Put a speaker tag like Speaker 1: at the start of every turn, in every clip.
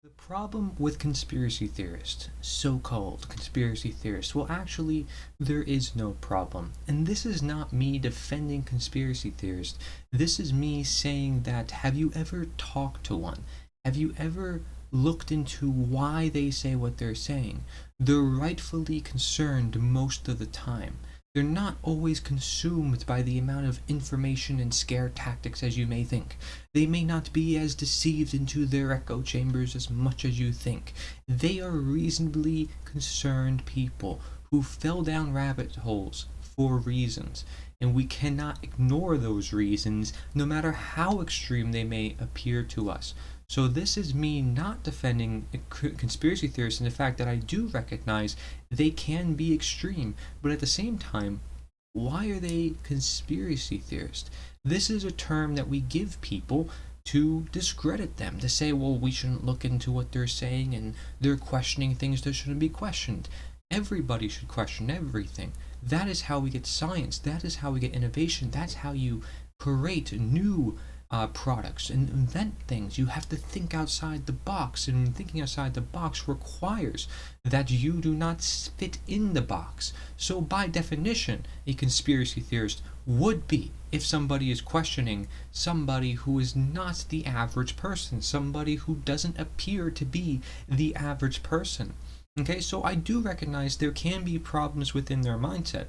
Speaker 1: The problem with conspiracy theorists, so-called conspiracy theorists, well, actually, there is no problem. And this is not me defending conspiracy theorists. This is me saying that, have you ever talked to one? Have you ever looked into why they say what they're saying? They're rightfully concerned most of the time. They're not always consumed by the amount of information and scare tactics as you may think. They may not be as deceived into their echo chambers as much as you think. They are reasonably concerned people who fell down rabbit holes for reasons, and we cannot ignore those reasons no matter how extreme they may appear to us. So this is me not defending conspiracy theorists in the fact that I do recognize they can be extreme, but at the same time, why are they conspiracy theorists? This is a term that we give people to discredit them, to say, well, we shouldn't look into what they're saying and they're questioning things that shouldn't be questioned. Everybody should question everything. That is how we get science. That is how we get innovation. That's how you create new products and invent things. You have to think outside the box, and thinking outside the box requires that you do not fit in the box. So by definition, a conspiracy theorist would be if somebody is questioning somebody who is not the average person, somebody who doesn't appear to be the average person. Okay, so I do recognize there can be problems within their mindset,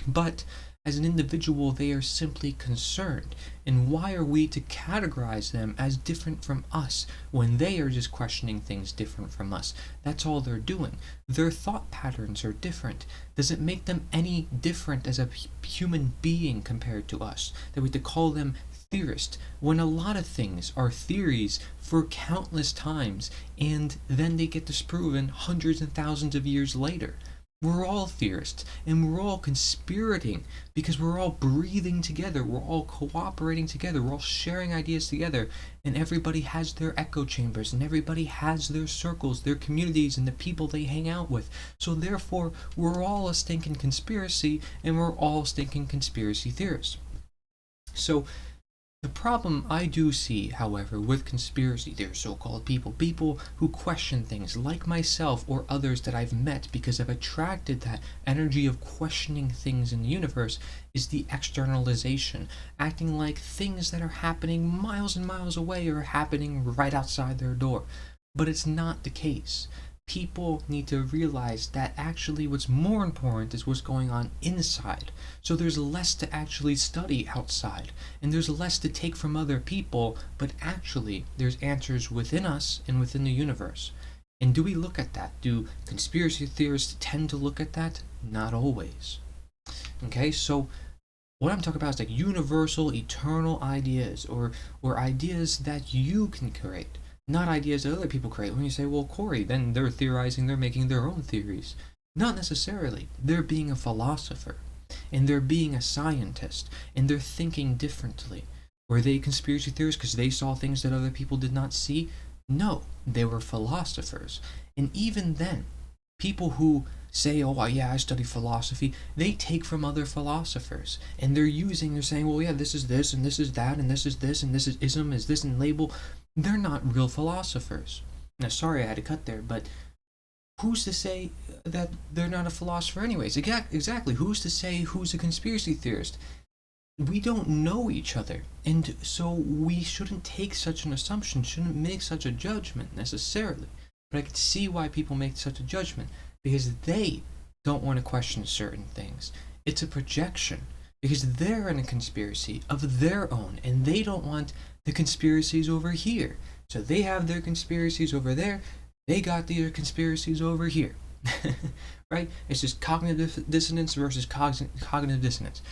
Speaker 1: but as an individual, they are simply concerned. And why are we to categorize them as different from us when they are just questioning things different from us? That's all they're doing. Their thought patterns are different. Does it make them any different as a human being compared to us? That we to call them theorists when a lot of things are theories for countless times and then they get disproven hundreds and thousands of years later. We're all theorists, and we're all conspirating because we're all breathing together, we're all cooperating together, we're all sharing ideas together, and everybody has their echo chambers, and everybody has their circles, their communities, and the people they hang out with. So therefore, we're all a stinking conspiracy, and we're all stinking conspiracy theorists. So the problem I do see, however, with conspiracy theorists, so-called people who question things like myself or others that I've met because I've attracted that energy of questioning things in the universe, is the externalization, acting like things that are happening miles and miles away are happening right outside their door. But it's not the case. People need to realize that actually what's more important is what's going on inside. So there's less to actually study outside, and there's less to take from other people, but actually there's answers within us and within the universe. And do we look at that? Do conspiracy theorists tend to look at that? Not always. Okay, so what I'm talking about is like universal, eternal ideas, or ideas that you can create, not ideas that other people create. When you say, well, Corey, then they're theorizing, they're making their own theories. Not necessarily. They're being a philosopher, and they're being a scientist, and they're thinking differently. Were they conspiracy theorists because they saw things that other people did not see? No, they were philosophers. And even then, people who say, oh yeah, I study philosophy, they take from other philosophers, and they're saying, well yeah, this is this, and this is that, and this is this, and this is ism, is this, and label. They're not real philosophers. Now, sorry I had to cut there, but who's to say that they're not a philosopher anyways? Exactly, who's to say who's a conspiracy theorist? We don't know each other, and so we shouldn't take such an assumption, shouldn't make such a judgment necessarily. But I can see why people make such a judgment, because they don't want to question certain things. It's a projection, because they're in a conspiracy of their own, and they don't want the conspiracies over here. So they have their conspiracies over there, they got their conspiracies over here. Right? It's just cognitive dissonance versus cognitive dissonance.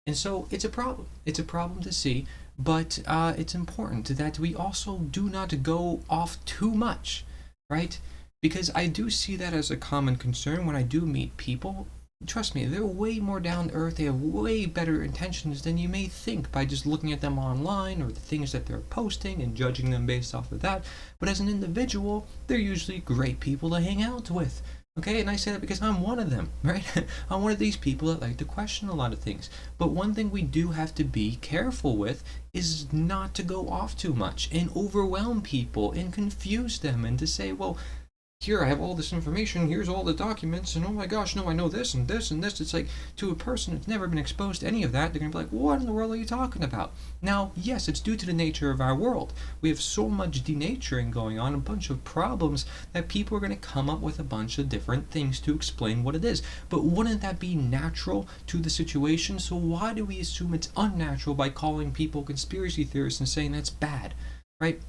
Speaker 1: And so it's a problem. It's a problem to see, but it's important that we also do not go off too much, right? Because I do see that as a common concern when I do meet people. Trust me, they're way more down to earth, they have way better intentions than you may think by just looking at them online or the things that they're posting and judging them based off of that. But as an individual, they're usually great people to hang out with. Okay, and I say that because I'm one of them, right? I'm one of these people that like to question a lot of things. But one thing we do have to be careful with is not to go off too much and overwhelm people and confuse them and to say, well, here I have all this information, here's all the documents, and oh my gosh, no, I know this and this and this. It's like, to a person that's never been exposed to any of that, they're gonna be like, what in the world are you talking about? Now, yes, it's due to the nature of our world. We have so much denaturing going on, a bunch of problems, that people are gonna come up with a bunch of different things to explain what it is. But wouldn't that be natural to the situation? So why do we assume it's unnatural by calling people conspiracy theorists and saying that's bad, right?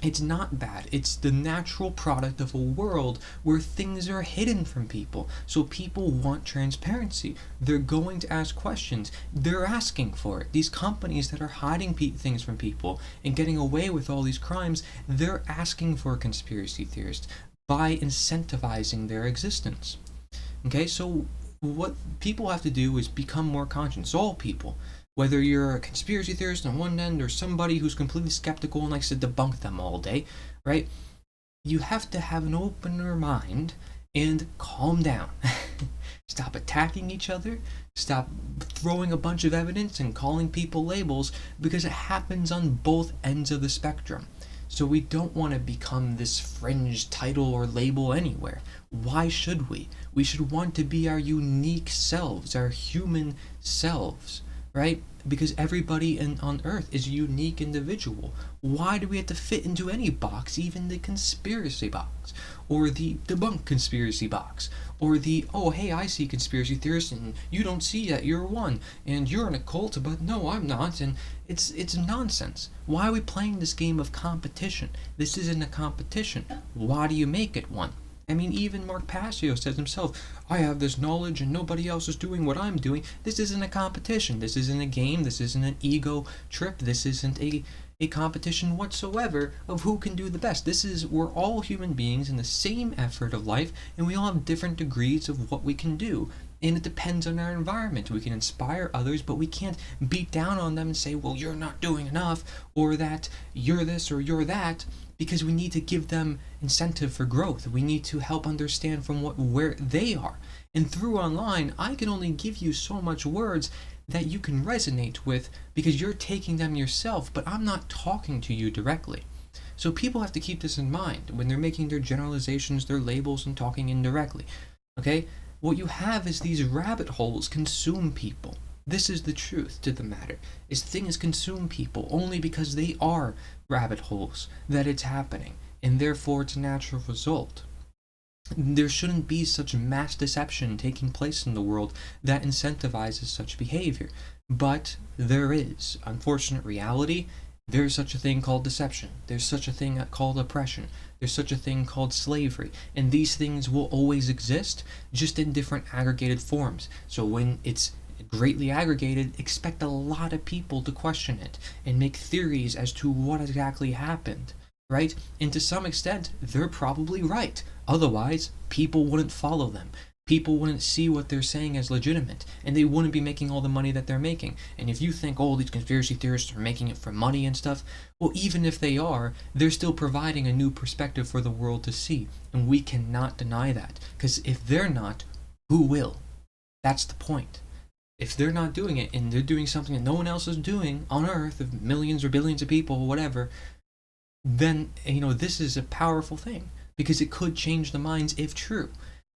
Speaker 1: It's not bad. It's the natural product of a world where things are hidden from people. So people want transparency. They're going to ask questions. They're asking for it. These companies that are hiding things from people and getting away with all these crimes, they're asking for conspiracy theorists by incentivizing their existence. Okay, so what people have to do is become more conscious. All people, whether you're a conspiracy theorist on one end or somebody who's completely skeptical and likes to debunk them all day, right? You have to have an opener mind and calm down. Stop attacking each other. Stop throwing a bunch of evidence and calling people labels, because it happens on both ends of the spectrum. So we don't want to become this fringe title or label anywhere. Why should we? We should want to be our unique selves, our human selves, right? Because everybody on Earth is a unique individual. Why do we have to fit into any box, even the conspiracy box, or the debunk conspiracy box, or the, oh hey, I see conspiracy theorists and you don't see that you're one, and you're in a cult, but no, I'm not, and it's nonsense. Why are we playing this game of competition? This isn't a competition. Why do you make it one? I mean, even Mark Passio says himself, I have this knowledge and nobody else is doing what I'm doing. This isn't a competition. This isn't a game. This isn't an ego trip. This isn't a competition whatsoever of who can do the best. We're all human beings in the same effort of life, and we all have different degrees of what we can do. And it depends on our environment. We can inspire others, but we can't beat down on them and say, well, you're not doing enough, or that you're this or you're that, because we need to give them incentive for growth. We need to help understand from where they are. And through online, I can only give you so much words that you can resonate with because you're taking them yourself, but I'm not talking to you directly. So people have to keep this in mind when they're making their generalizations, their labels, and talking indirectly. Okay? What you have is these rabbit holes consume people. This is the truth to the matter, is things consume people only because they are rabbit holes that it's happening, and therefore it's a natural result. There shouldn't be such mass deception taking place in the world that incentivizes such behavior, but there is. Unfortunate reality, there's such a thing called deception. There's such a thing called oppression. There's such a thing called slavery. And these things will always exist, just in different aggregated forms. So when it's greatly aggregated, expect a lot of people to question it and make theories as to what exactly happened, right? And to some extent, they're probably right. Otherwise, people wouldn't follow them. People wouldn't see what they're saying as legitimate, and they wouldn't be making all the money that they're making. And if you think, oh, these conspiracy theorists are making it for money and stuff, well, even if they are, they're still providing a new perspective for the world to see. And we cannot deny that, because if they're not, who will? That's the point. If they're not doing it, and they're doing something that no one else is doing on Earth, of millions or billions of people, or whatever, then, this is a powerful thing, because it could change the minds if true.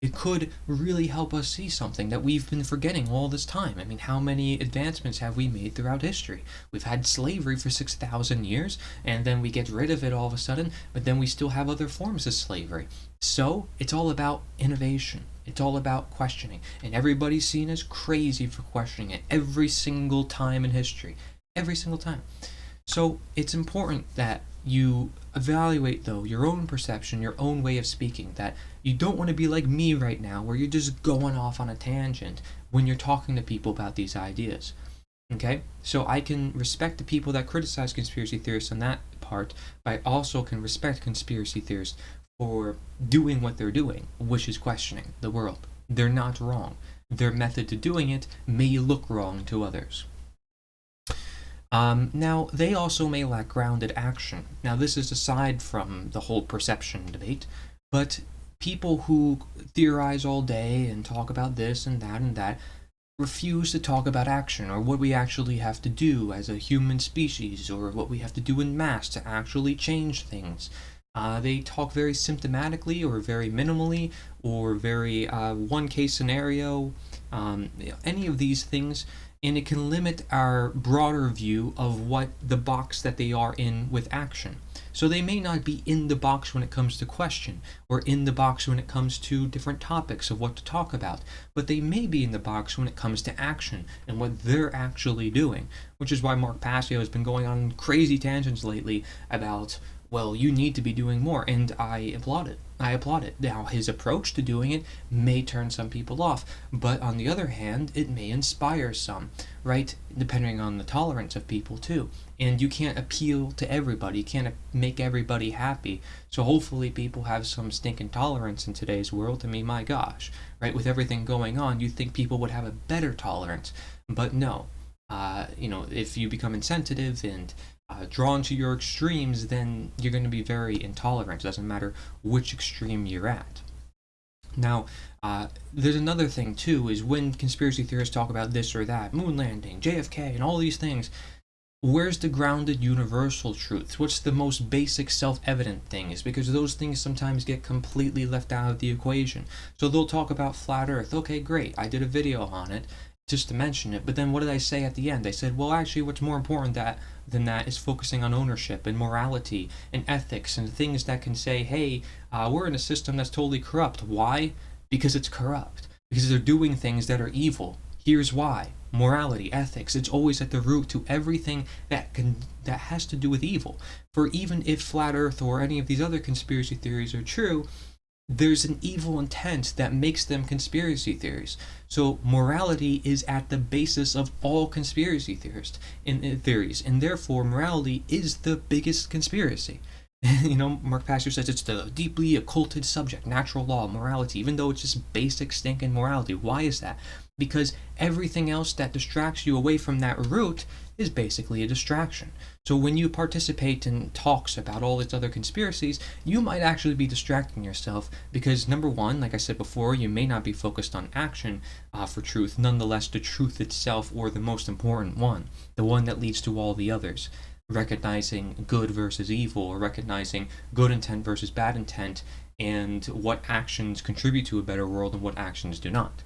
Speaker 1: It could really help us see something that we've been forgetting all this time. I mean, how many advancements have we made throughout history? We've had slavery for 6,000 years, and then we get rid of it all of a sudden, but then we still have other forms of slavery. So, it's all about innovation. It's all about questioning. And everybody's seen as crazy for questioning it every single time in history. Every single time. So, it's important that you evaluate, though, your own perception, your own way of speaking, that you don't want to be like me right now, where you're just going off on a tangent when you're talking to people about these ideas. Okay? So I can respect the people that criticize conspiracy theorists on that part, but I also can respect conspiracy theorists for doing what they're doing, which is questioning the world. They're not wrong. Their method to doing it may look wrong to others. Now, they also may lack grounded action. Now, this is aside from the whole perception debate, but people who theorize all day and talk about this and that refuse to talk about action, or what we actually have to do as a human species, or what we have to do in mass to actually change things. They talk very symptomatically, or very minimally, or very one case scenario, any of these things, and it can limit our broader view of what the box that they are in with action. So they may not be in the box when it comes to question, or in the box when it comes to different topics of what to talk about, but they may be in the box when it comes to action and what they're actually doing, which is why Mark Passio has been going on crazy tangents lately about, well, you need to be doing more, and I applaud it. Now, his approach to doing it may turn some people off, but on the other hand, it may inspire some, right? Depending on the tolerance of people, too. And you can't appeal to everybody, you can't make everybody happy. So hopefully people have some stinking tolerance in today's world. I mean, my gosh, right? With everything going on, you'd think people would have a better tolerance, but no. If you become insensitive and drawn to your extremes, then you're going to be very intolerant. It doesn't matter which extreme you're at. Now, there's another thing too, is when conspiracy theorists talk about this or that, moon landing, JFK, and all these things, where's the grounded universal truth? What's the most basic self-evident thing? Is because those things sometimes get completely left out of the equation. So they'll talk about flat earth. Okay, great, I did a video on it just to mention it, but then what did I say at the end? I said, well, actually, what's more important than that is focusing on ownership and morality and ethics and things that can say, hey, we're in a system that's totally corrupt. Why? Because it's corrupt. Because they're doing things that are evil. Here's why. Morality, ethics, it's always at the root to everything that has to do with evil. For even if flat earth or any of these other conspiracy theories are true, there's an evil intent that makes them conspiracy theories. So morality is at the basis of all conspiracy theories, and therefore morality is the biggest conspiracy. Mark Passio says it's the deeply occulted subject, natural law, morality, even though it's just basic stinking morality. Why is that? Because everything else that distracts you away from that root is basically a distraction. So when you participate in talks about all these other conspiracies, you might actually be distracting yourself because, number one, like I said before, you may not be focused on action for truth. Nonetheless, the truth itself, or the most important one, the one that leads to all the others, recognizing good versus evil, or recognizing good intent versus bad intent, and what actions contribute to a better world and what actions do not.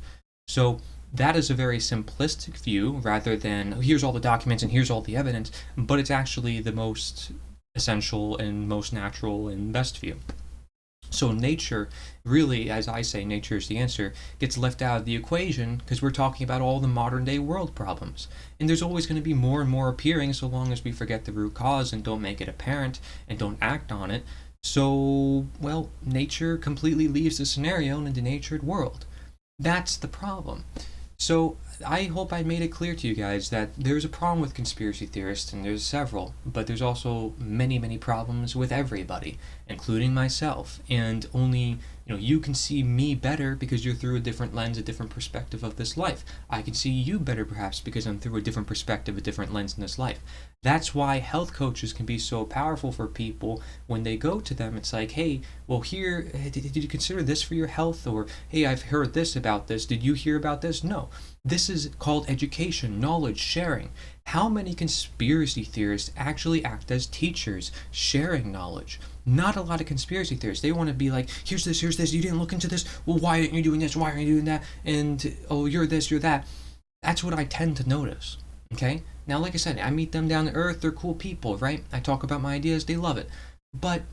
Speaker 1: So that is a very simplistic view, rather than here's all the documents and here's all the evidence, but it's actually the most essential and most natural and best view. So nature, really, as I say, nature is the answer, gets left out of the equation because we're talking about all the modern day world problems. And there's always going to be more and more appearing so long as we forget the root cause and don't make it apparent and don't act on it. So, well, nature completely leaves the scenario in a denatured world. That's the problem. So I hope I made it clear to you guys that there's a problem with conspiracy theorists, and there's several, but there's also many, many problems with everybody, including myself. And only, you can see me better because you're through a different lens, a different perspective of this life. I can see you better perhaps because I'm through a different perspective, a different lens in this life. That's why health coaches can be so powerful for people. When they go to them, it's like, hey, well, here, did you consider this for your health? Or, hey, I've heard this about this. Did you hear about this? No. This is called education, knowledge, sharing. How many conspiracy theorists actually act as teachers, sharing knowledge? Not a lot of conspiracy theorists. They want to be like, here's this, you didn't look into this, well, why aren't you doing this, why aren't you doing that, and, oh, you're this, you're that. That's what I tend to notice, okay? Now, like I said, I meet them down to earth, they're cool people, right? I talk about my ideas, they love it. But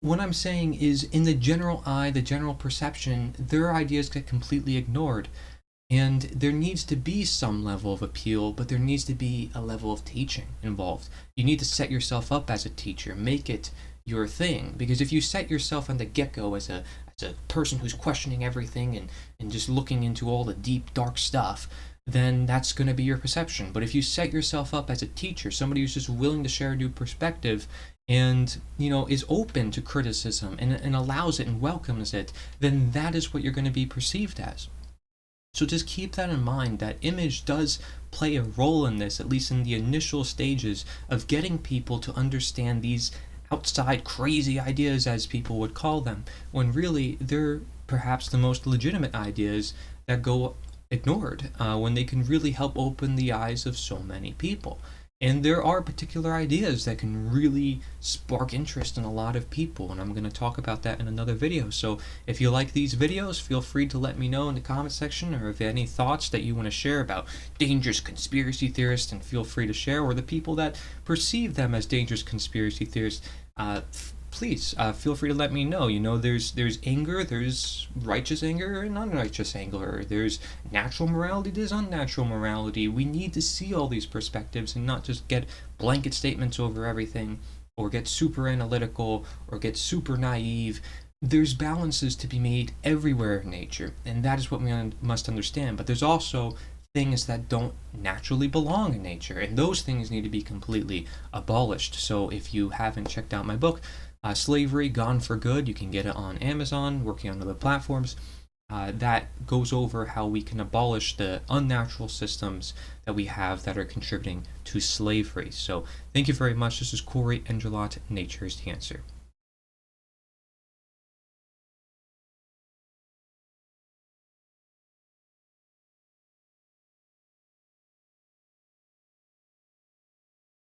Speaker 1: what I'm saying is, in the general eye, the general perception, their ideas get completely ignored. And there needs to be some level of appeal, but there needs to be a level of teaching involved. You need to set yourself up as a teacher, make it your thing. Because if you set yourself on the get-go as a person who's questioning everything and just looking into all the deep, dark stuff, then that's going to be your perception. But if you set yourself up as a teacher, somebody who's just willing to share a new perspective and, is open to criticism and allows it and welcomes it, then that is what you're going to be perceived as. So just keep that in mind, that image does play a role in this, at least in the initial stages of getting people to understand these outside crazy ideas, as people would call them, when really they're perhaps the most legitimate ideas that go ignored, when they can really help open the eyes of so many people. And there are particular ideas that can really spark interest in a lot of people, and I'm going to talk about that in another video. So if you like these videos, feel free to let me know in the comment section, or if you have any thoughts that you want to share about dangerous conspiracy theorists, and feel free to share, or the people that perceive them as dangerous conspiracy theorists. Please feel free to let me know. You know, there's anger, there's righteous anger and unrighteous anger. There's natural morality, there's unnatural morality. We need to see all these perspectives and not just get blanket statements over everything, or get super analytical, or get super naive. There's balances to be made everywhere in nature, and that is what we must understand. But there's also things that don't naturally belong in nature, and those things need to be completely abolished. So if you haven't checked out my book, Slavery Gone for Good, you can get it on Amazon, working on other platforms. That goes over how we can abolish the unnatural systems that we have that are contributing to slavery. So thank you very much. This is Corey Engelot, Nature's the Answer.